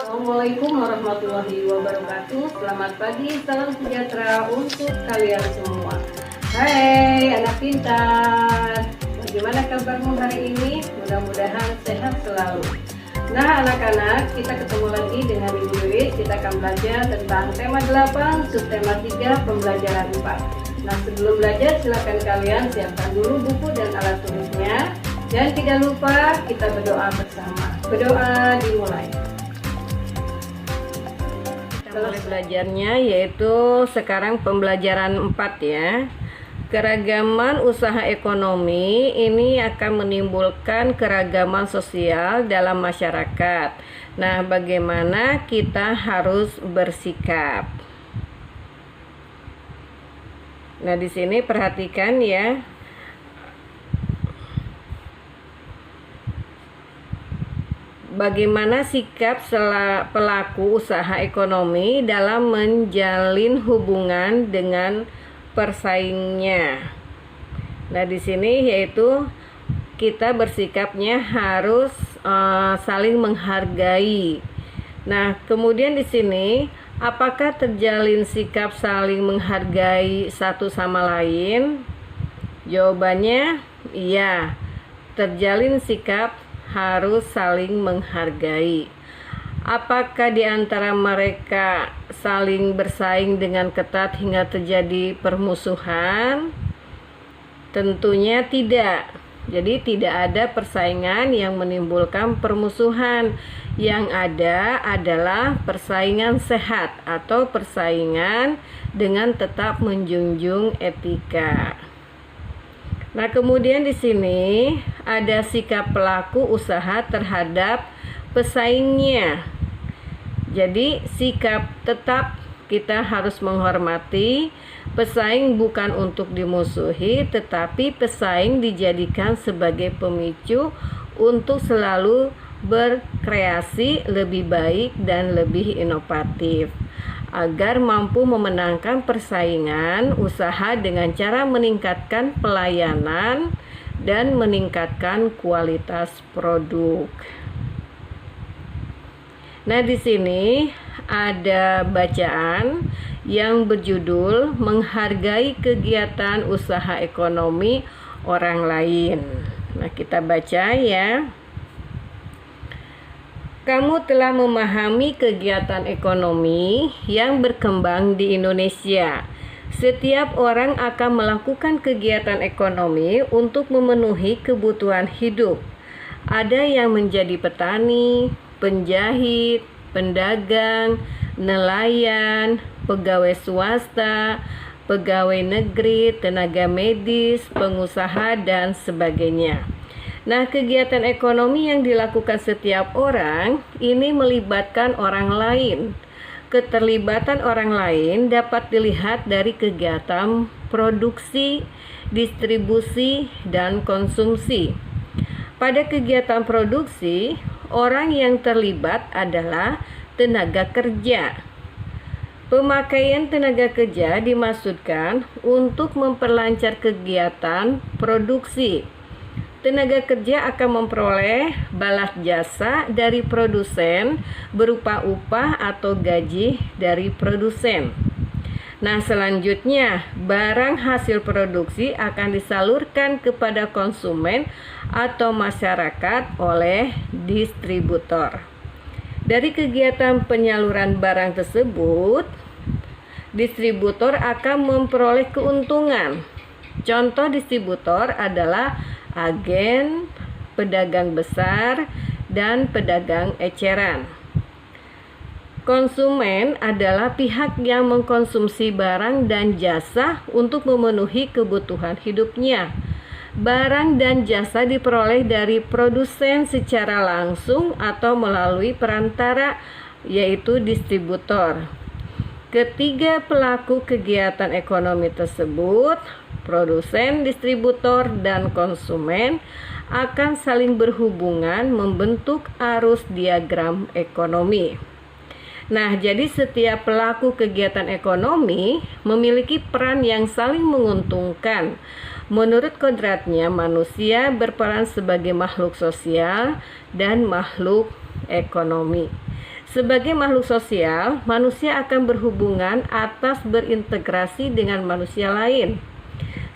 Assalamualaikum warahmatullahi wabarakatuh. Selamat pagi, salam sejahtera untuk kalian semua. Hai anak pintar, bagaimana kabarmu hari ini? Mudah-mudahan sehat selalu. Nah anak-anak, kita ketemu lagi dengan Ibu Wiwit. Kita akan belajar tentang tema 8, subtema 3, pembelajaran 4. Nah sebelum belajar silakan kalian siapkan dulu buku dan alat tulisnya. Dan tidak lupa kita berdoa bersama. Berdoa dimulai. Mulai belajarnya yaitu sekarang pembelajaran 4 ya. Keragaman usaha ekonomi ini akan menimbulkan keragaman sosial dalam masyarakat. Nah, bagaimana kita harus bersikap? Nah, di sini perhatikan ya. Bagaimana sikap pelaku usaha ekonomi dalam menjalin hubungan dengan persaingnya. Nah, di sini yaitu kita bersikapnya harus saling menghargai. Nah, kemudian di sini apakah terjalin sikap saling menghargai satu sama lain? Jawabannya iya. Terjalin sikap harus saling menghargai. Apakah di antara mereka saling bersaing dengan ketat hingga terjadi permusuhan? Tentunya tidak. Jadi tidak ada persaingan yang menimbulkan permusuhan. Yang ada adalah persaingan sehat atau persaingan dengan tetap menjunjung etika. Nah, kemudian di sini ada sikap pelaku usaha terhadap pesaingnya. Jadi, sikap tetap kita harus menghormati pesaing bukan untuk dimusuhi, tetapi pesaing dijadikan sebagai pemicu untuk selalu berkreasi lebih baik dan lebih inovatif, agar mampu memenangkan persaingan usaha dengan cara meningkatkan pelayanan dan meningkatkan kualitas produk. Nah, di sini ada bacaan yang berjudul menghargai kegiatan usaha ekonomi orang lain. Nah, kita baca ya. Kamu telah memahami kegiatan ekonomi yang berkembang di Indonesia. Setiap orang akan melakukan kegiatan ekonomi untuk memenuhi kebutuhan hidup. Ada yang menjadi petani, penjahit, pedagang, nelayan, pegawai swasta, pegawai negeri, tenaga medis, pengusaha, dan sebagainya. Nah, kegiatan ekonomi yang dilakukan setiap orang ini melibatkan orang lain. Keterlibatan orang lain dapat dilihat dari kegiatan produksi, distribusi, dan konsumsi. Pada kegiatan produksi, orang yang terlibat adalah tenaga kerja. Pemakaian tenaga kerja dimaksudkan untuk memperlancar kegiatan produksi. Tenaga kerja akan memperoleh balas jasa dari produsen berupa upah atau gaji dari produsen. Nah, selanjutnya barang hasil produksi akan disalurkan kepada konsumen atau masyarakat oleh distributor. Dari kegiatan penyaluran barang tersebut, distributor akan memperoleh keuntungan. Contoh distributor adalah agen, pedagang besar, dan pedagang eceran. Konsumen adalah pihak yang mengkonsumsi barang dan jasa untuk memenuhi kebutuhan hidupnya. Barang dan jasa diperoleh dari produsen secara langsung atau melalui perantara, yaitu distributor. Ketiga pelaku kegiatan ekonomi tersebut, produsen, distributor, dan konsumen, akan saling berhubungan membentuk arus diagram ekonomi. Nah, jadi setiap pelaku kegiatan ekonomi memiliki peran yang saling menguntungkan. Menurut kodratnya, manusia berperan sebagai makhluk sosial dan makhluk ekonomi. Sebagai makhluk sosial, manusia akan berhubungan atas berintegrasi dengan manusia lain.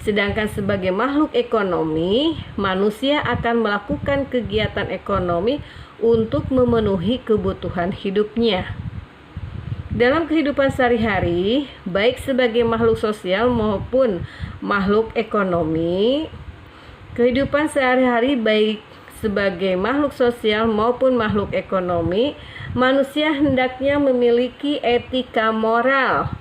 Sedangkan sebagai makhluk ekonomi, manusia akan melakukan kegiatan ekonomi untuk memenuhi kebutuhan hidupnya. Dalam kehidupan sehari-hari, baik sebagai makhluk sosial maupun makhluk ekonomi, kehidupan sehari-hari baik sebagai makhluk sosial maupun makhluk ekonomi, manusia hendaknya memiliki etika moral.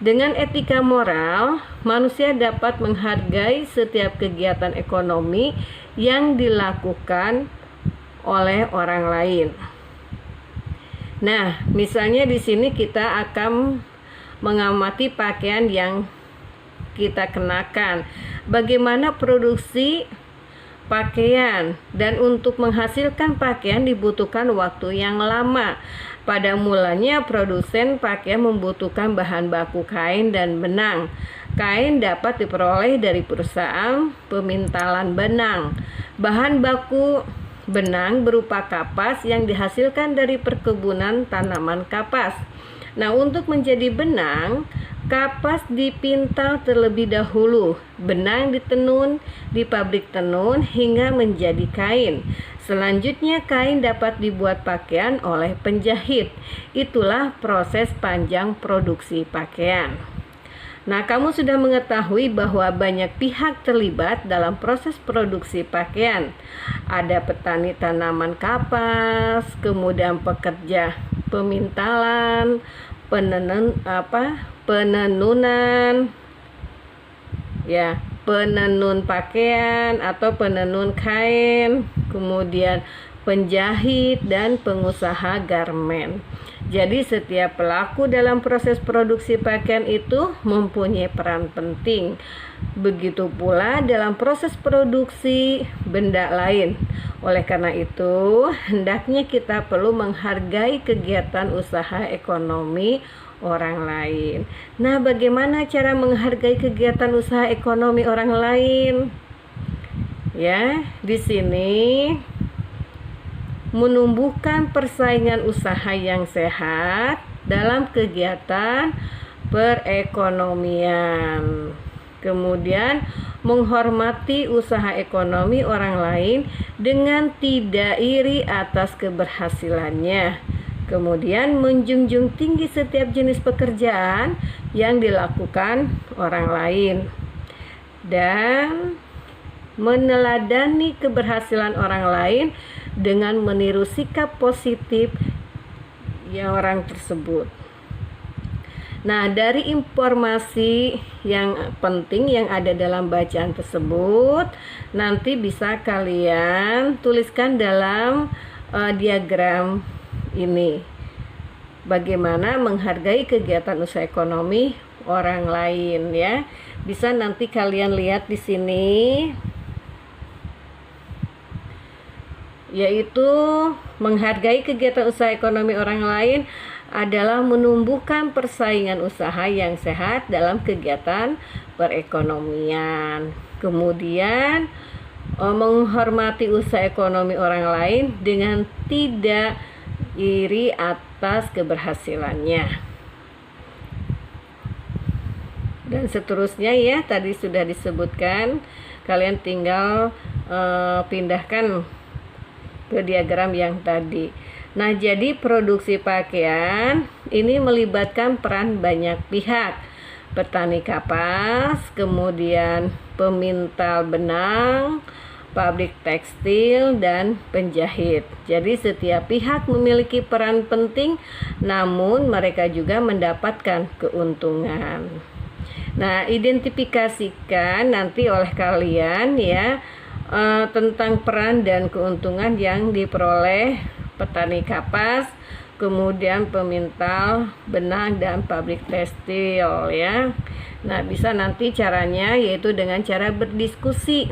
Dengan etika moral, manusia dapat menghargai setiap kegiatan ekonomi yang dilakukan oleh orang lain. Nah, misalnya di sini kita akan mengamati pakaian yang kita kenakan. Bagaimana produksi pakaian, dan untuk menghasilkan pakaian dibutuhkan waktu yang lama. Pada mulanya produsen pakaian membutuhkan bahan baku kain dan benang. Kain dapat diperoleh dari perusahaan pemintalan benang. Bahan baku benang berupa kapas yang dihasilkan dari perkebunan tanaman kapas. Nah, untuk menjadi benang, kapas dipintal terlebih dahulu. Benang ditenun di pabrik tenun hingga menjadi kain. Selanjutnya kain dapat dibuat pakaian oleh penjahit. Itulah proses panjang produksi pakaian. Nah, kamu sudah mengetahui bahwa banyak pihak terlibat dalam proses produksi pakaian. Ada petani tanaman kapas, kemudian pekerja pemintalan, penenunan, ya, penenun pakaian atau penenun kain, kemudian penjahit dan pengusaha garmen. Jadi setiap pelaku dalam proses produksi pakaian itu mempunyai peran penting. Begitu pula dalam proses produksi benda lain. Oleh karena itu, hendaknya kita perlu menghargai kegiatan usaha ekonomi orang lain. Nah, bagaimana cara menghargai kegiatan usaha ekonomi orang lain? Ya, di sini menumbuhkan persaingan usaha yang sehat dalam kegiatan perekonomian. Kemudian menghormati usaha ekonomi orang lain dengan tidak iri atas keberhasilannya. Kemudian menjunjung tinggi setiap jenis pekerjaan yang dilakukan orang lain. Dan meneladani keberhasilan orang lain dengan meniru sikap positif yang orang tersebut. Nah, dari informasi yang penting yang ada dalam bacaan tersebut, nanti bisa kalian tuliskan dalam diagram ini. Bagaimana menghargai kegiatan usaha ekonomi orang lain, ya. Bisa nanti kalian lihat di sini, yaitu menghargai kegiatan usaha ekonomi orang lain adalah menumbuhkan persaingan usaha yang sehat dalam kegiatan perekonomian. Kemudian menghormati usaha ekonomi orang lain dengan tidak iri atas keberhasilannya. Dan seterusnya, ya, tadi sudah disebutkan. Kalian tinggal pindahkan ke diagram yang tadi. Nah, jadi produksi pakaian ini melibatkan peran banyak pihak. Petani kapas, kemudian pemintal benang, pabrik tekstil, dan penjahit. Jadi setiap pihak memiliki peran penting, namun mereka juga mendapatkan keuntungan. Nah, identifikasikan nanti oleh kalian, ya, tentang peran dan keuntungan yang diperoleh petani kapas, kemudian pemintal benang, dan pabrik tekstil, ya. Nah, bisa nanti caranya yaitu dengan cara berdiskusi.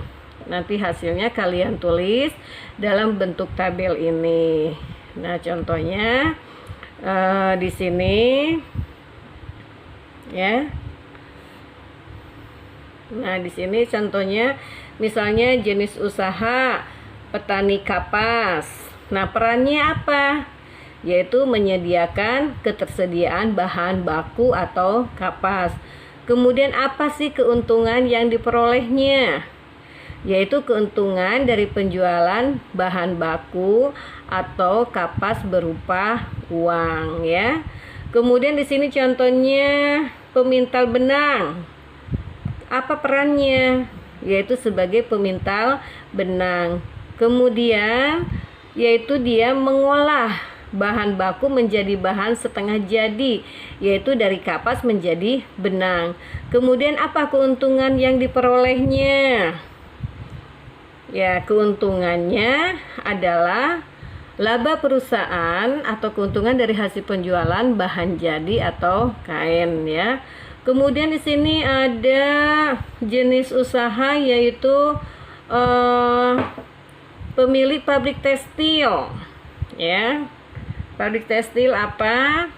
Nanti hasilnya kalian tulis dalam bentuk tabel ini. Nah, contohnya di sini, ya. Nah, di sini contohnya misalnya jenis usaha petani kapas. Nah, perannya apa? Yaitu menyediakan ketersediaan bahan baku atau kapas. Kemudian apa sih keuntungan yang diperolehnya? Yaitu keuntungan dari penjualan bahan baku atau kapas berupa uang ya. Kemudian di sini contohnya pemintal benang. Apa perannya? Yaitu sebagai pemintal benang. Kemudian yaitu dia mengolah bahan baku menjadi bahan setengah jadi, yaitu dari kapas menjadi benang. Kemudian apa keuntungan yang diperolehnya? Ya, keuntungannya adalah laba perusahaan atau keuntungan dari hasil penjualan bahan jadi atau kain ya. Kemudian di sini ada jenis usaha yaitu pemilik pabrik tekstil ya. Pabrik tekstil apa?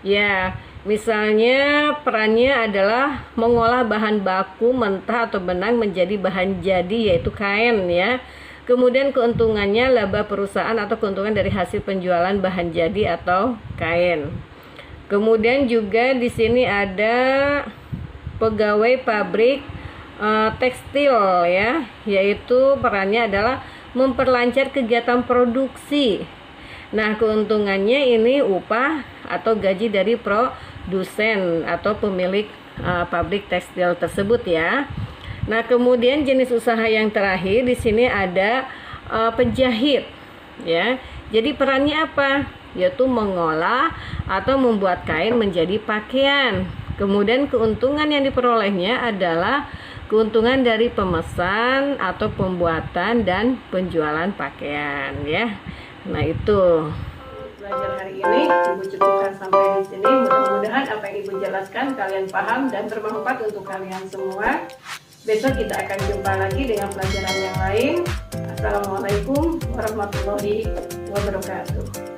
Ya, misalnya perannya adalah mengolah bahan baku mentah atau benang menjadi bahan jadi yaitu kain ya. Kemudian keuntungannya laba perusahaan atau keuntungan dari hasil penjualan bahan jadi atau kain. Kemudian juga di sini ada pegawai pabrik tekstil ya, yaitu perannya adalah memperlancar kegiatan produksi. Nah, keuntungannya ini upah atau gaji dari produsen atau pemilik pabrik tekstil tersebut ya. Nah, kemudian jenis usaha yang terakhir di sini ada penjahit ya. Jadi perannya apa? Yaitu mengolah atau membuat kain menjadi pakaian. Kemudian keuntungan yang diperolehnya adalah keuntungan dari pemesan atau pembuatan dan penjualan pakaian ya. Nah, itu belajar hari ini Ibu cukupkan sampai di sini. Mudah-mudahan apa yang Ibu jelaskan kalian paham dan bermanfaat untuk kalian semua. Besok kita akan jumpa lagi dengan pelajaran yang lain. Assalamualaikum warahmatullahi wabarakatuh.